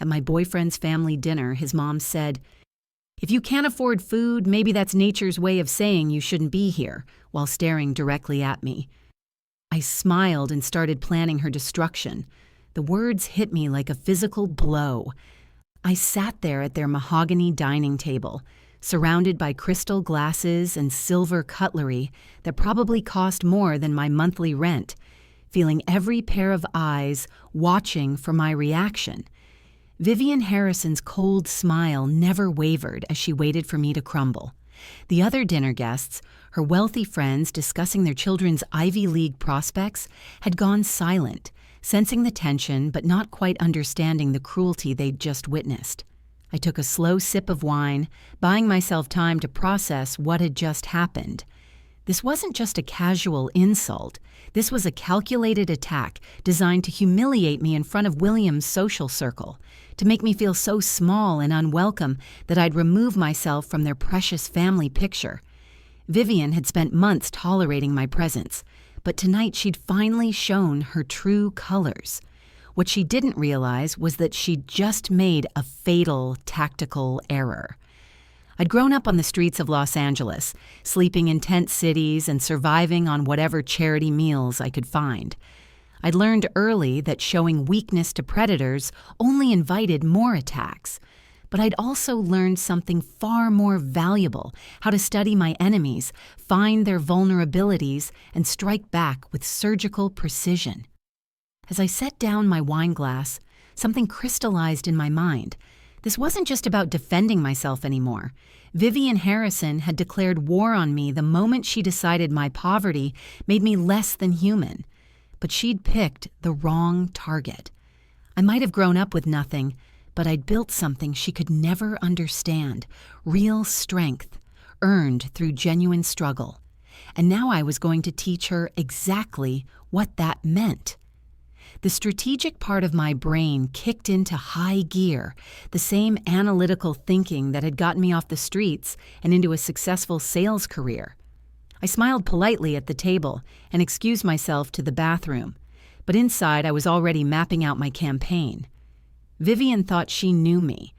At my boyfriend's family dinner, his mom said, "If you can't afford food, maybe that's nature's way of saying you shouldn't be here," while staring directly at me. I smiled and started planning her destruction. The words hit me like a physical blow. I sat there at their mahogany dining table, surrounded by crystal glasses and silver cutlery that probably cost more than my monthly rent, feeling every pair of eyes watching for my reaction. Vivian Harrison's cold smile never wavered as she waited for me to crumble. The other dinner guests, her wealthy friends discussing their children's Ivy League prospects, had gone silent, sensing the tension but not quite understanding the cruelty they'd just witnessed. I took a slow sip of wine, buying myself time to process what had just happened. This wasn't just a casual insult. This was a calculated attack designed to humiliate me in front of William's social circle, to make me feel so small and unwelcome that I'd remove myself from their precious family picture. Vivian had spent months tolerating my presence, but tonight she'd finally shown her true colors. What she didn't realize was that she'd just made a fatal tactical error. I'd grown up on the streets of Los Angeles, sleeping in tent cities and surviving on whatever charity meals I could find. I'd learned early that showing weakness to predators only invited more attacks. But I'd also learned something far more valuable: how to study my enemies, find their vulnerabilities, and strike back with surgical precision. As I set down my wine glass, something crystallized in my mind. This wasn't just about defending myself anymore. Vivian Harrison had declared war on me the moment she decided my poverty made me less than human. But she'd picked the wrong target. I might have grown up with nothing, but I'd built something she could never understand: real strength, earned through genuine struggle. And now I was going to teach her exactly what that meant. The strategic part of my brain kicked into high gear, the same analytical thinking that had gotten me off the streets and into a successful sales career. I smiled politely at the table and excused myself to the bathroom, but inside I was already mapping out my campaign. Vivian thought she knew me.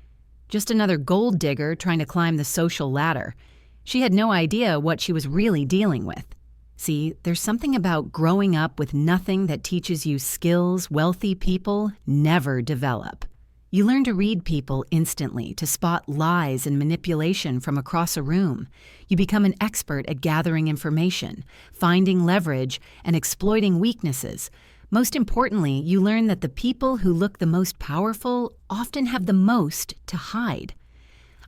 Just another gold digger trying to climb the social ladder. She had no idea what she was really dealing with. See, there's something about growing up with nothing that teaches you skills wealthy people never develop. You learn to read people instantly, to spot lies and manipulation from across a room. You become an expert at gathering information, finding leverage, and exploiting weaknesses. Most importantly, you learn that the people who look the most powerful often have the most to hide.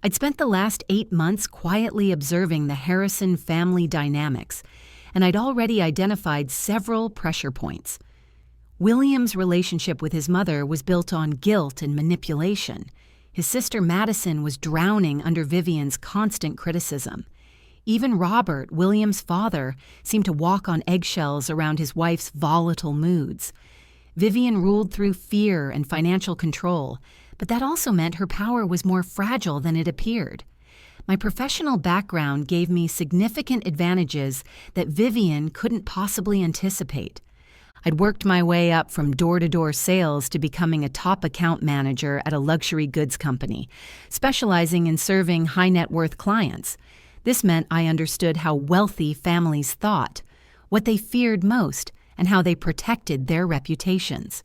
I'd spent the last 8 months quietly observing the Harrison family dynamics, and I'd already identified several pressure points. William's relationship with his mother was built on guilt and manipulation. His sister Madison was drowning under Vivian's constant criticism. Even Robert, William's father, seemed to walk on eggshells around his wife's volatile moods. Vivian ruled through fear and financial control, but that also meant her power was more fragile than it appeared. My professional background gave me significant advantages that Vivian couldn't possibly anticipate. I'd worked my way up from door-to-door sales to becoming a top account manager at a luxury goods company, specializing in serving high-net-worth clients. This meant I understood how wealthy families thought, what they feared most, and how they protected their reputations.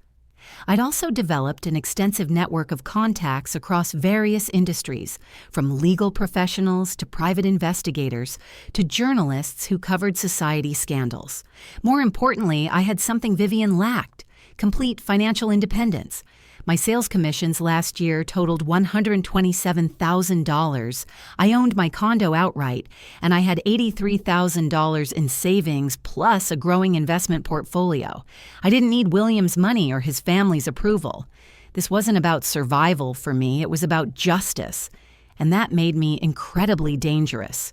I'd also developed an extensive network of contacts across various industries, from legal professionals to private investigators to journalists who covered society scandals. More importantly, I had something Vivian lacked: complete financial independence. My sales commissions last year totaled $127,000. I owned my condo outright, and I had $83,000 in savings plus a growing investment portfolio. I didn't need William's money or his family's approval. This wasn't about survival for me, it was about justice, and that made me incredibly dangerous.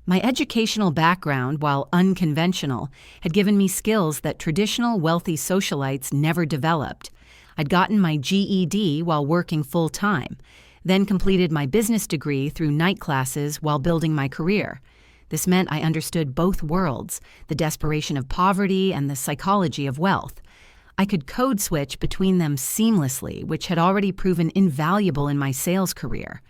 My educational background, while unconventional, had given me skills that traditional wealthy socialites never developed. I'd gotten my GED while working full-time, then completed my business degree through night classes while building my career. This meant I understood both worlds, the desperation of poverty and the psychology of wealth. I could code switch between them seamlessly, which had already proven invaluable in my sales career.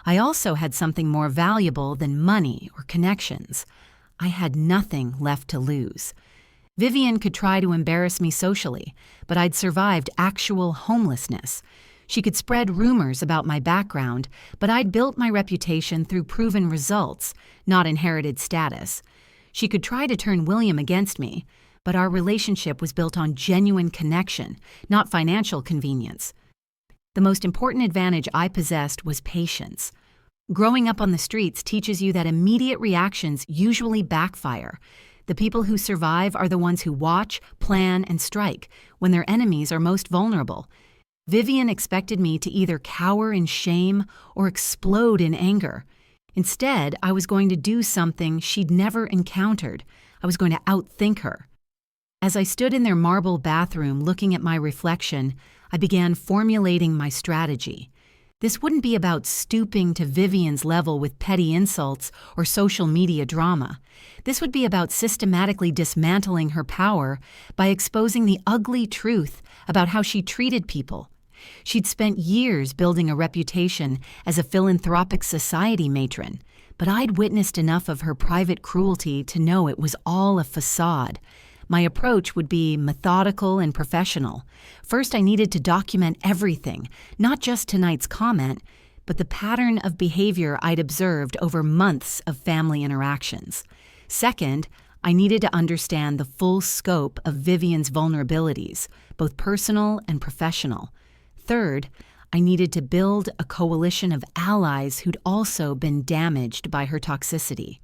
I also had something more valuable than money or connections. I had nothing left to lose. Vivian could try to embarrass me socially, but I'd survived actual homelessness. She could spread rumors about my background, but I'd built my reputation through proven results, not inherited status. She could try to turn William against me, but our relationship was built on genuine connection, not financial convenience. The most important advantage I possessed was patience. Growing up on the streets teaches you that immediate reactions usually backfire. The people who survive are the ones who watch, plan, and strike when their enemies are most vulnerable. Vivian expected me to either cower in shame or explode in anger. Instead, I was going to do something she'd never encountered. I was going to outthink her. As I stood in their marble bathroom looking at my reflection, I began formulating my strategy. This wouldn't be about stooping to Vivian's level with petty insults or social media drama. This would be about systematically dismantling her power by exposing the ugly truth about how she treated people. She'd spent years building a reputation as a philanthropic society matron, but I'd witnessed enough of her private cruelty to know it was all a facade. My approach would be methodical and professional. First, I needed to document everything, not just tonight's comment, but the pattern of behavior I'd observed over months of family interactions. Second, I needed to understand the full scope of Vivian's vulnerabilities, both personal and professional. Third, I needed to build a coalition of allies who'd also been damaged by her toxicity.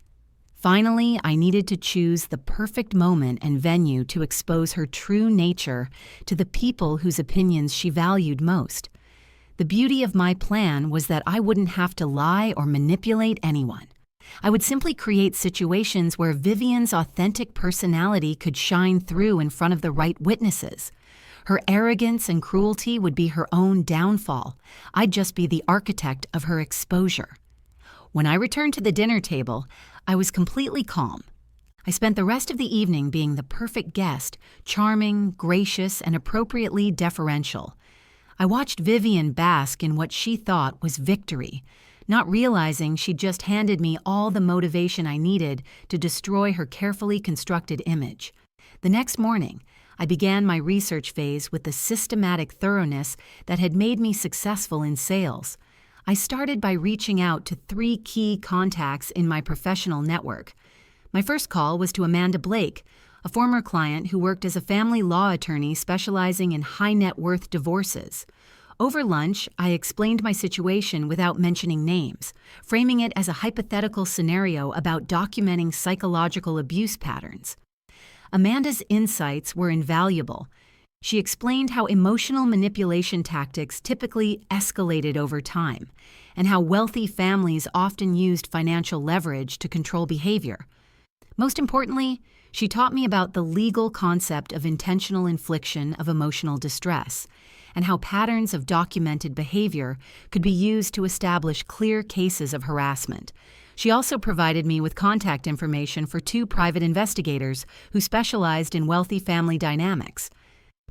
Finally, I needed to choose the perfect moment and venue to expose her true nature to the people whose opinions she valued most. The beauty of my plan was that I wouldn't have to lie or manipulate anyone. I would simply create situations where Vivian's authentic personality could shine through in front of the right witnesses. Her arrogance and cruelty would be her own downfall. I'd just be the architect of her exposure. When I returned to the dinner table, I was completely calm. I spent the rest of the evening being the perfect guest, charming, gracious, and appropriately deferential. I watched Vivian bask in what she thought was victory, not realizing she'd just handed me all the motivation I needed to destroy her carefully constructed image. The next morning, I began my research phase with the systematic thoroughness that had made me successful in sales. I started by reaching out to 3 key contacts in my professional network. My first call was to Amanda Blake, a former client who worked as a family law attorney specializing in high-net-worth divorces. Over lunch, I explained my situation without mentioning names, framing it as a hypothetical scenario about documenting psychological abuse patterns. Amanda's insights were invaluable. She explained how emotional manipulation tactics typically escalated over time, and how wealthy families often used financial leverage to control behavior. Most importantly, she taught me about the legal concept of intentional infliction of emotional distress, and how patterns of documented behavior could be used to establish clear cases of harassment. She also provided me with contact information for 2 private investigators who specialized in wealthy family dynamics.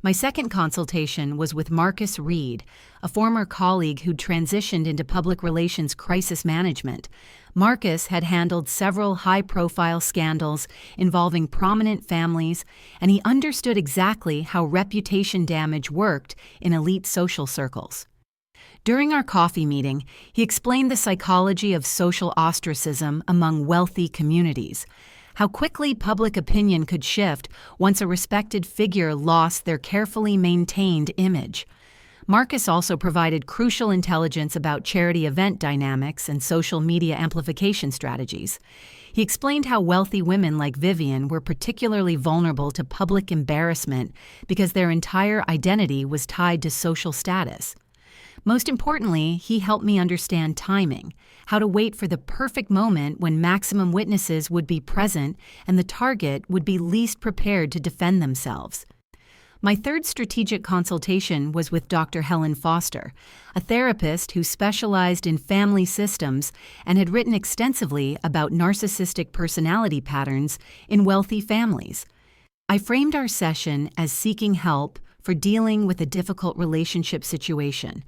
My second consultation was with Marcus Reed, a former colleague who'd transitioned into public relations crisis management. Marcus had handled several high-profile scandals involving prominent families, and he understood exactly how reputation damage worked in elite social circles. During our coffee meeting, he explained the psychology of social ostracism among wealthy communities, how quickly public opinion could shift once a respected figure lost their carefully maintained image. Marcus also provided crucial intelligence about charity event dynamics and social media amplification strategies. He explained how wealthy women like Vivian were particularly vulnerable to public embarrassment because their entire identity was tied to social status. Most importantly, he helped me understand timing, how to wait for the perfect moment when maximum witnesses would be present and the target would be least prepared to defend themselves. My third strategic consultation was with Dr. Helen Foster, a therapist who specialized in family systems and had written extensively about narcissistic personality patterns in wealthy families. I framed our session as seeking help for dealing with a difficult relationship situation,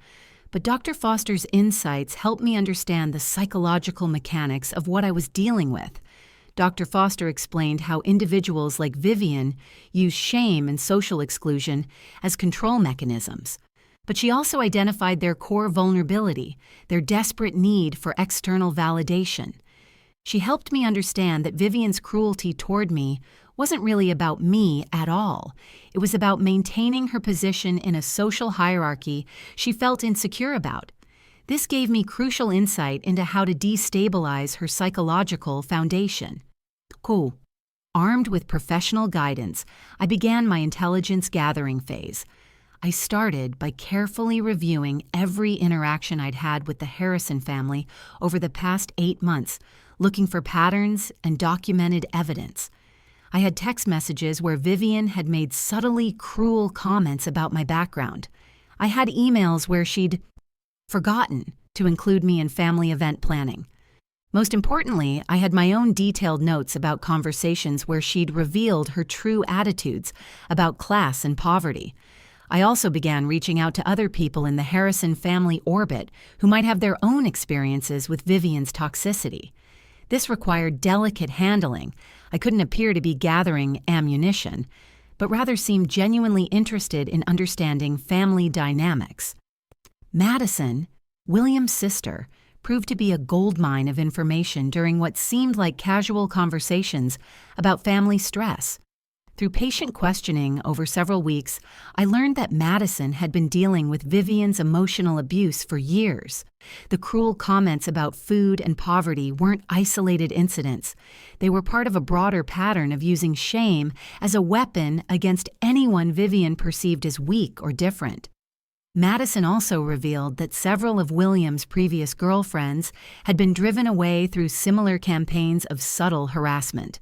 but Dr. Foster's insights helped me understand the psychological mechanics of what I was dealing with. Dr. Foster explained how individuals like Vivian use shame and social exclusion as control mechanisms. But she also identified their core vulnerability, their desperate need for external validation. She helped me understand that Vivian's cruelty toward me wasn't really about me at all. It was about maintaining her position in a social hierarchy she felt insecure about. This gave me crucial insight into how to destabilize her psychological foundation. Cool. Armed with professional guidance, I began my intelligence gathering phase. I started by carefully reviewing every interaction I'd had with the Harrison family over the past 8 months, looking for patterns and documented evidence. I had text messages where Vivian had made subtly cruel comments about my background. I had emails where she'd forgotten to include me in family event planning. Most importantly, I had my own detailed notes about conversations where she'd revealed her true attitudes about class and poverty. I also began reaching out to other people in the Harrison family orbit who might have their own experiences with Vivian's toxicity. This required delicate handling. I couldn't appear to be gathering ammunition, but rather seemed genuinely interested in understanding family dynamics. Madison, William's sister, proved to be a goldmine of information during what seemed like casual conversations about family stress. Through patient questioning over several weeks, I learned that Madison had been dealing with Vivian's emotional abuse for years. The cruel comments about food and poverty weren't isolated incidents. They were part of a broader pattern of using shame as a weapon against anyone Vivian perceived as weak or different. Madison also revealed that several of William's previous girlfriends had been driven away through similar campaigns of subtle harassment.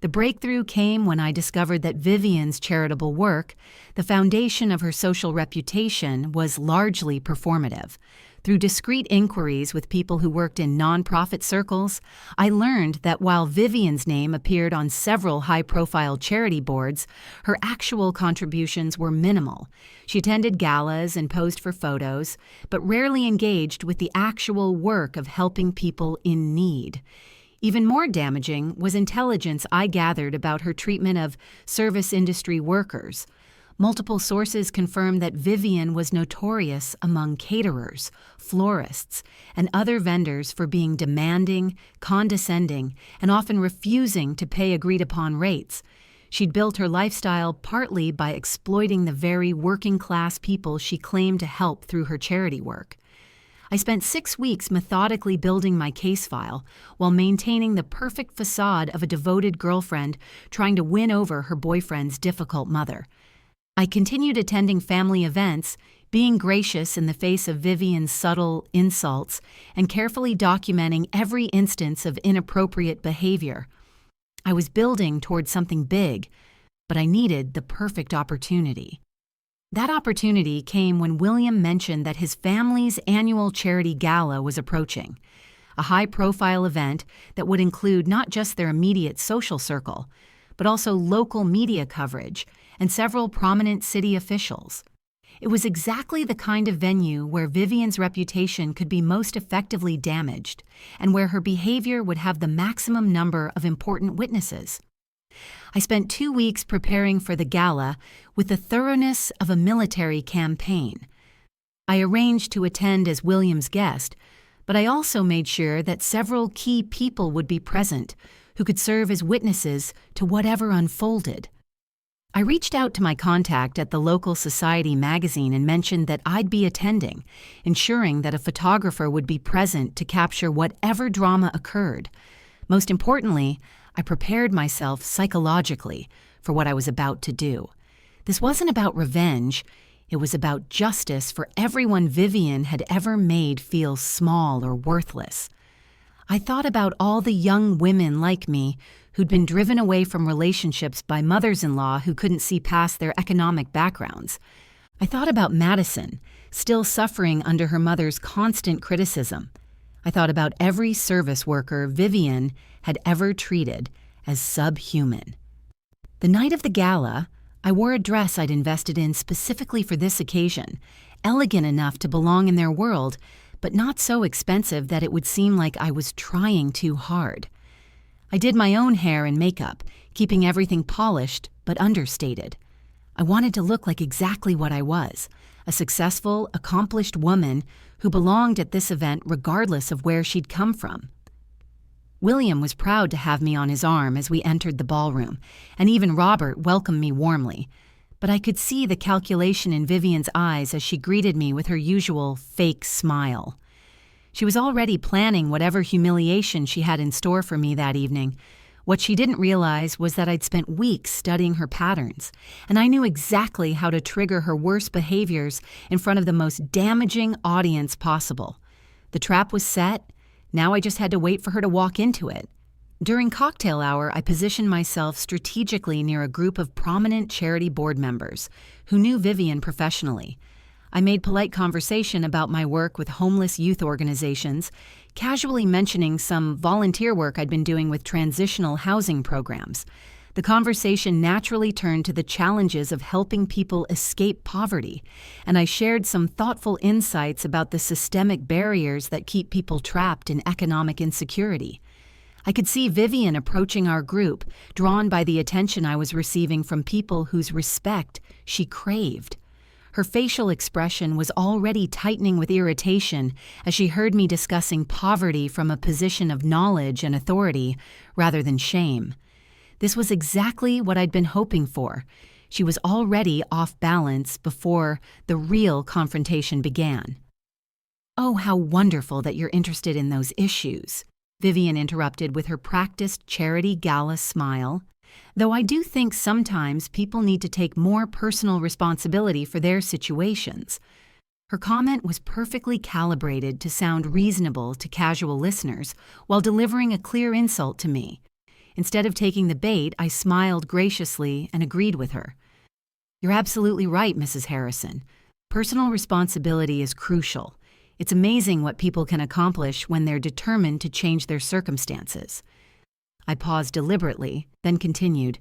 The breakthrough came when I discovered that Vivian's charitable work, the foundation of her social reputation, was largely performative. Through discreet inquiries with people who worked in nonprofit circles, I learned that while Vivian's name appeared on several high-profile charity boards, her actual contributions were minimal. She attended galas and posed for photos, but rarely engaged with the actual work of helping people in need. Even more damaging was intelligence I gathered about her treatment of service industry workers. Multiple sources confirmed that Vivian was notorious among caterers, florists, and other vendors for being demanding, condescending, and often refusing to pay agreed-upon rates. She'd built her lifestyle partly by exploiting the very working-class people she claimed to help through her charity work. I spent 6 weeks methodically building my case file while maintaining the perfect facade of a devoted girlfriend trying to win over her boyfriend's difficult mother. I continued attending family events, being gracious in the face of Vivian's subtle insults, and carefully documenting every instance of inappropriate behavior. I was building towards something big, but I needed the perfect opportunity. That opportunity came when William mentioned that his family's annual charity gala was approaching, a high-profile event that would include not just their immediate social circle, but also local media coverage and several prominent city officials. It was exactly the kind of venue where Vivian's reputation could be most effectively damaged and where her behavior would have the maximum number of important witnesses. I spent 2 weeks preparing for the gala with the thoroughness of a military campaign. I arranged to attend as William's guest, but I also made sure that several key people would be present who could serve as witnesses to whatever unfolded. I reached out to my contact at the local society magazine and mentioned that I'd be attending, ensuring that a photographer would be present to capture whatever drama occurred. Most importantly, I prepared myself psychologically for what I was about to do. This wasn't about revenge. It was about justice for everyone Vivian had ever made feel small or worthless. I thought about all the young women like me who'd been driven away from relationships by mothers-in-law who couldn't see past their economic backgrounds. I thought about Madison, still suffering under her mother's constant criticism. I thought about every service worker Vivian had ever treated as subhuman. The night of the gala, I wore a dress I'd invested in specifically for this occasion, elegant enough to belong in their world, but not so expensive that it would seem like I was trying too hard. I did my own hair and makeup, keeping everything polished but understated. I wanted to look like exactly what I was, a successful, accomplished woman who belonged at this event regardless of where she'd come from. William was proud to have me on his arm as we entered the ballroom, and even Robert welcomed me warmly. But I could see the calculation in Vivian's eyes as she greeted me with her usual fake smile. She was already planning whatever humiliation she had in store for me that evening. What she didn't realize was that I'd spent weeks studying her patterns, and I knew exactly how to trigger her worst behaviors in front of the most damaging audience possible. The trap was set. Now I just had to wait for her to walk into it. During cocktail hour, I positioned myself strategically near a group of prominent charity board members who knew Vivian professionally. I made polite conversation about my work with homeless youth organizations, casually mentioning some volunteer work I'd been doing with transitional housing programs. The conversation naturally turned to the challenges of helping people escape poverty, and I shared some thoughtful insights about the systemic barriers that keep people trapped in economic insecurity. I could see Vivian approaching our group, drawn by the attention I was receiving from people whose respect she craved. Her facial expression was already tightening with irritation as she heard me discussing poverty from a position of knowledge and authority rather than shame. This was exactly what I'd been hoping for. She was already off balance before the real confrontation began. "Oh, how wonderful that you're interested in those issues," Vivian interrupted with her practiced charity gala smile. "Though I do think sometimes people need to take more personal responsibility for their situations." Her comment was perfectly calibrated to sound reasonable to casual listeners while delivering a clear insult to me. Instead of taking the bait, I smiled graciously and agreed with her. "You're absolutely right, Mrs. Harrison. Personal responsibility is crucial. It's amazing what people can accomplish when they're determined to change their circumstances." I paused deliberately, then continued.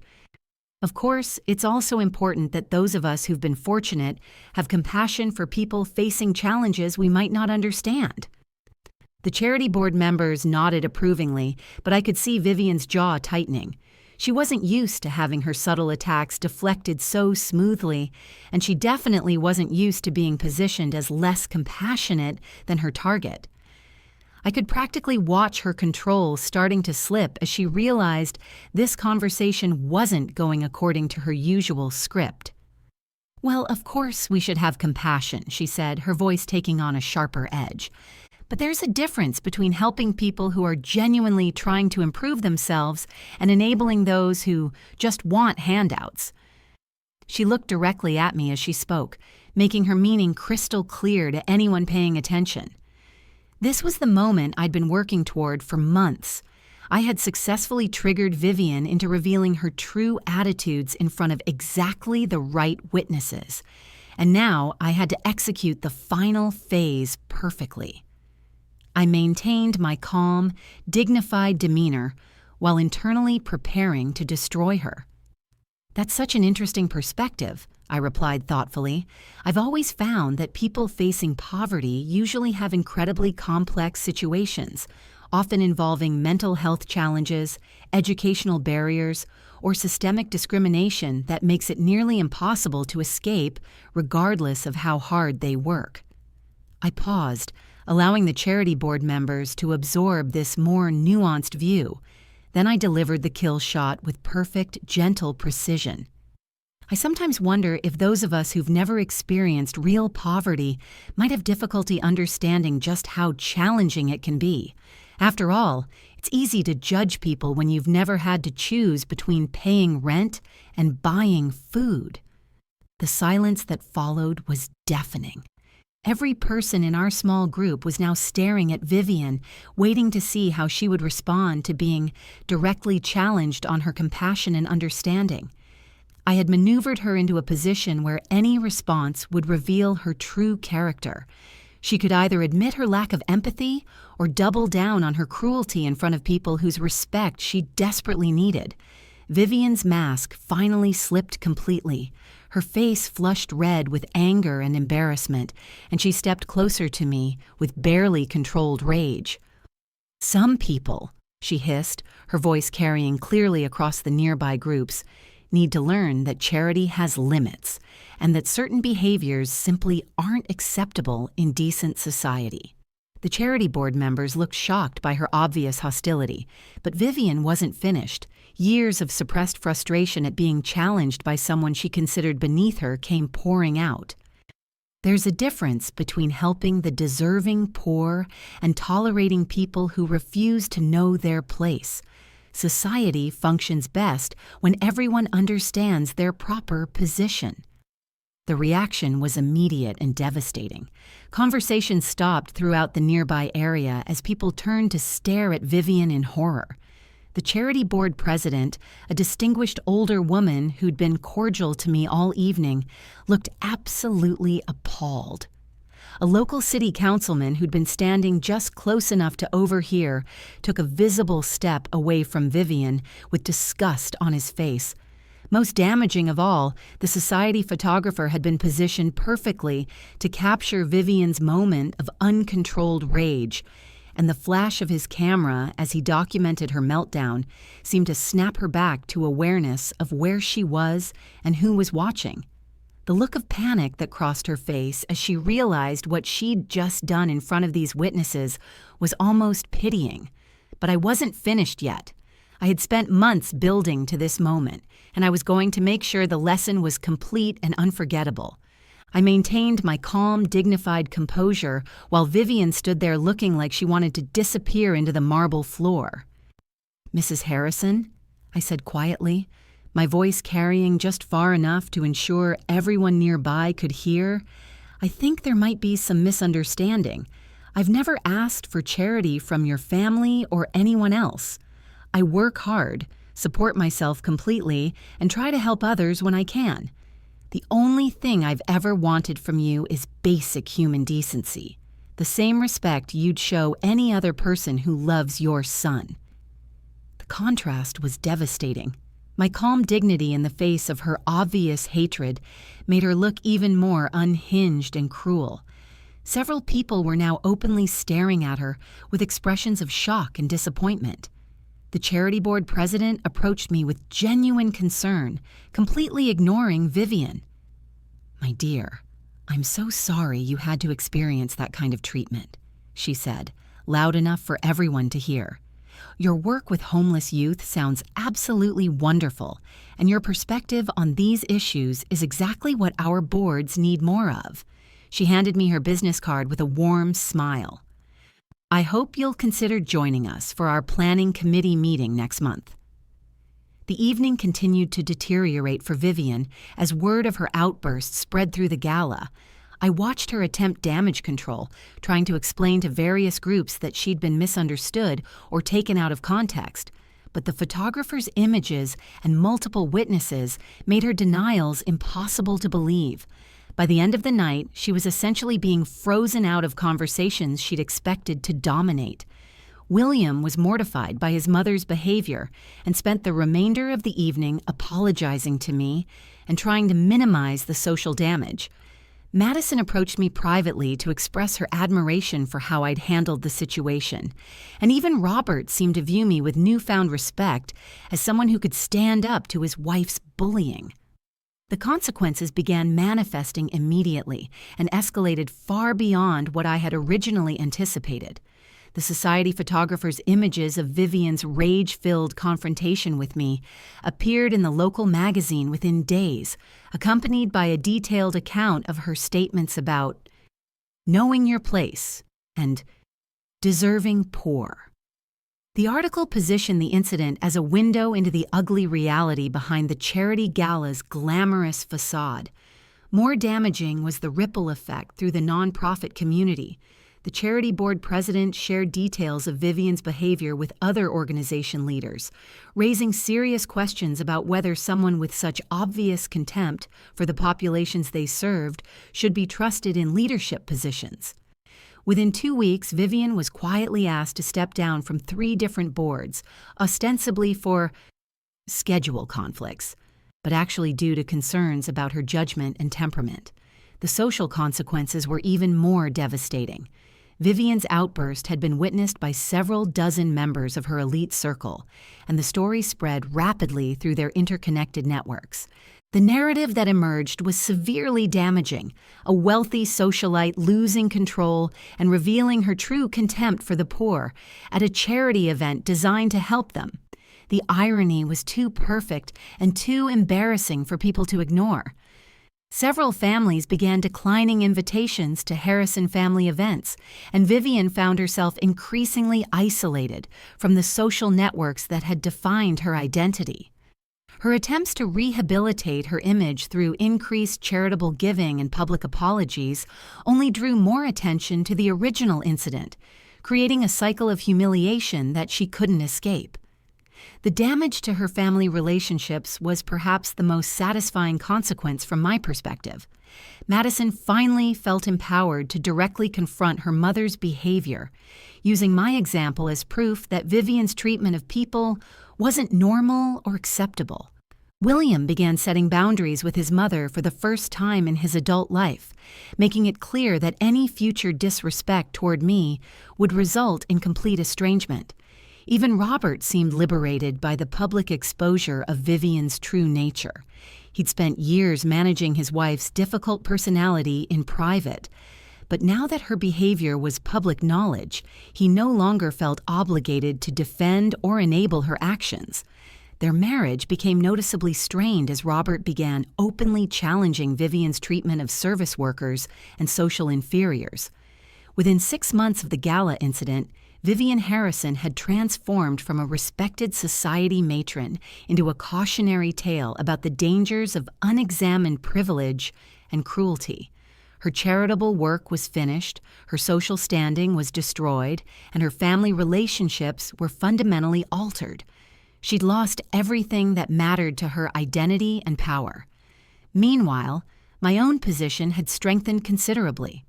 "Of course, it's also important that those of us who've been fortunate have compassion for people facing challenges we might not understand." The charity board members nodded approvingly, but I could see Vivian's jaw tightening. She wasn't used to having her subtle attacks deflected so smoothly, and she definitely wasn't used to being positioned as less compassionate than her target. I could practically watch her control starting to slip as she realized this conversation wasn't going according to her usual script. "Well, of course we should have compassion," she said, her voice taking on a sharper edge. "But there's a difference between helping people who are genuinely trying to improve themselves and enabling those who just want handouts." She looked directly at me as she spoke, making her meaning crystal clear to anyone paying attention. This was the moment I'd been working toward for months. I had successfully triggered Vivian into revealing her true attitudes in front of exactly the right witnesses, and now I had to execute the final phase perfectly. I maintained my calm, dignified demeanor while internally preparing to destroy her. "That's such an interesting perspective," I replied thoughtfully. "I've always found that people facing poverty usually have incredibly complex situations, often involving mental health challenges, educational barriers, or systemic discrimination that makes it nearly impossible to escape regardless of how hard they work." I paused, allowing the charity board members to absorb this more nuanced view. Then I delivered the kill shot with perfect, gentle precision. I sometimes wonder if those of us who've never experienced real poverty might have difficulty understanding just how challenging it can be. After all, it's easy to judge people when you've never had to choose between paying rent and buying food. The silence that followed was deafening. Every person in our small group was now staring at Vivian, waiting to see how she would respond to being directly challenged on her compassion and understanding. I had maneuvered her into a position where any response would reveal her true character. She could either admit her lack of empathy or double down on her cruelty in front of people whose respect she desperately needed. Vivian's mask finally slipped completely. Her face flushed red with anger and embarrassment, and she stepped closer to me with barely controlled rage. "Some people," she hissed, her voice carrying clearly across the nearby groups, "need to learn that charity has limits, and that certain behaviors simply aren't acceptable in decent society." The charity board members looked shocked by her obvious hostility, but Vivian wasn't finished. Years of suppressed frustration at being challenged by someone she considered beneath her came pouring out. "There's a difference between helping the deserving poor and tolerating people who refuse to know their place. Society functions best when everyone understands their proper position." The reaction was immediate and devastating. Conversation stopped throughout the nearby area as people turned to stare at Vivian in horror. The charity board president, a distinguished older woman who'd been cordial to me all evening, looked absolutely appalled. A local city councilman who'd been standing just close enough to overhear took a visible step away from Vivian with disgust on his face. Most damaging of all, the society photographer had been positioned perfectly to capture Vivian's moment of uncontrolled rage, and the flash of his camera as he documented her meltdown seemed to snap her back to awareness of where she was and who was watching. The look of panic that crossed her face as she realized what she'd just done in front of these witnesses was almost pitying. But I wasn't finished yet. I had spent months building to this moment, and I was going to make sure the lesson was complete and unforgettable. I maintained my calm, dignified composure while Vivian stood there looking like she wanted to disappear into the marble floor. "Mrs. Harrison," I said quietly, my voice carrying just far enough to ensure everyone nearby could hear, "I think there might be some misunderstanding. I've never asked for charity from your family or anyone else. I work hard, support myself completely, and try to help others when I can. The only thing I've ever wanted from you is basic human decency, the same respect you'd show any other person who loves your son." The contrast was devastating. My calm dignity in the face of her obvious hatred made her look even more unhinged and cruel. Several people were now openly staring at her with expressions of shock and disappointment. The charity board president approached me with genuine concern, completely ignoring Vivian. "My dear, I'm so sorry you had to experience that kind of treatment," she said, loud enough for everyone to hear. "Your work with homeless youth sounds absolutely wonderful, and your perspective on these issues is exactly what our boards need more of." She handed me her business card with a warm smile. "I hope you'll consider joining us for our planning committee meeting next month." The evening continued to deteriorate for Vivian as word of her outburst spread through the gala. I watched her attempt damage control, trying to explain to various groups that she'd been misunderstood or taken out of context, but the photographer's images and multiple witnesses made her denials impossible to believe. By the end of the night, she was essentially being frozen out of conversations she'd expected to dominate. William was mortified by his mother's behavior and spent the remainder of the evening apologizing to me and trying to minimize the social damage. Madison approached me privately to express her admiration for how I'd handled the situation, and even Robert seemed to view me with newfound respect as someone who could stand up to his wife's bullying. The consequences began manifesting immediately and escalated far beyond what I had originally anticipated. The society photographer's images of Vivian's rage-filled confrontation with me appeared in the local magazine within days, accompanied by a detailed account of her statements about knowing your place and deserving poor. The article positioned the incident as a window into the ugly reality behind the charity gala's glamorous facade. More damaging was the ripple effect through the nonprofit community. The charity board president shared details of Vivian's behavior with other organization leaders, raising serious questions about whether someone with such obvious contempt for the populations they served should be trusted in leadership positions. Within 2 weeks, Vivian was quietly asked to step down from 3 different boards, ostensibly for schedule conflicts, but actually due to concerns about her judgment and temperament. The social consequences were even more devastating. Vivian's outburst had been witnessed by several dozen members of her elite circle, and the story spread rapidly through their interconnected networks. The narrative that emerged was severely damaging, a wealthy socialite losing control and revealing her true contempt for the poor at a charity event designed to help them. The irony was too perfect and too embarrassing for people to ignore. Several families began declining invitations to Harrison family events, and Vivian found herself increasingly isolated from the social networks that had defined her identity. Her attempts to rehabilitate her image through increased charitable giving and public apologies only drew more attention to the original incident, creating a cycle of humiliation that she couldn't escape. The damage to her family relationships was perhaps the most satisfying consequence from my perspective. Madison finally felt empowered to directly confront her mother's behavior, using my example as proof that Vivian's treatment of people wasn't normal or acceptable. William began setting boundaries with his mother for the first time in his adult life, making it clear that any future disrespect toward me would result in complete estrangement. Even Robert seemed liberated by the public exposure of Vivian's true nature. He'd spent years managing his wife's difficult personality in private, but now that her behavior was public knowledge, he no longer felt obligated to defend or enable her actions. Their marriage became noticeably strained as Robert began openly challenging Vivian's treatment of service workers and social inferiors. Within 6 months of the gala incident, Vivian Harrison had transformed from a respected society matron into a cautionary tale about the dangers of unexamined privilege and cruelty. Her charitable work was finished, her social standing was destroyed, and her family relationships were fundamentally altered. She'd lost everything that mattered to her identity and power. Meanwhile, my own position had strengthened considerably.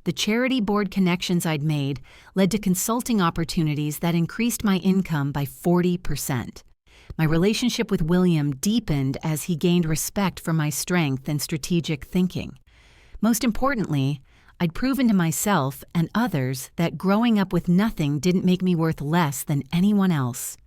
The charity board connections I'd made led to consulting opportunities that increased my income by 40%. My relationship with William deepened as he gained respect for my strength and strategic thinking. Most importantly, I'd proven to myself and others that growing up with nothing didn't make me worth less than anyone else.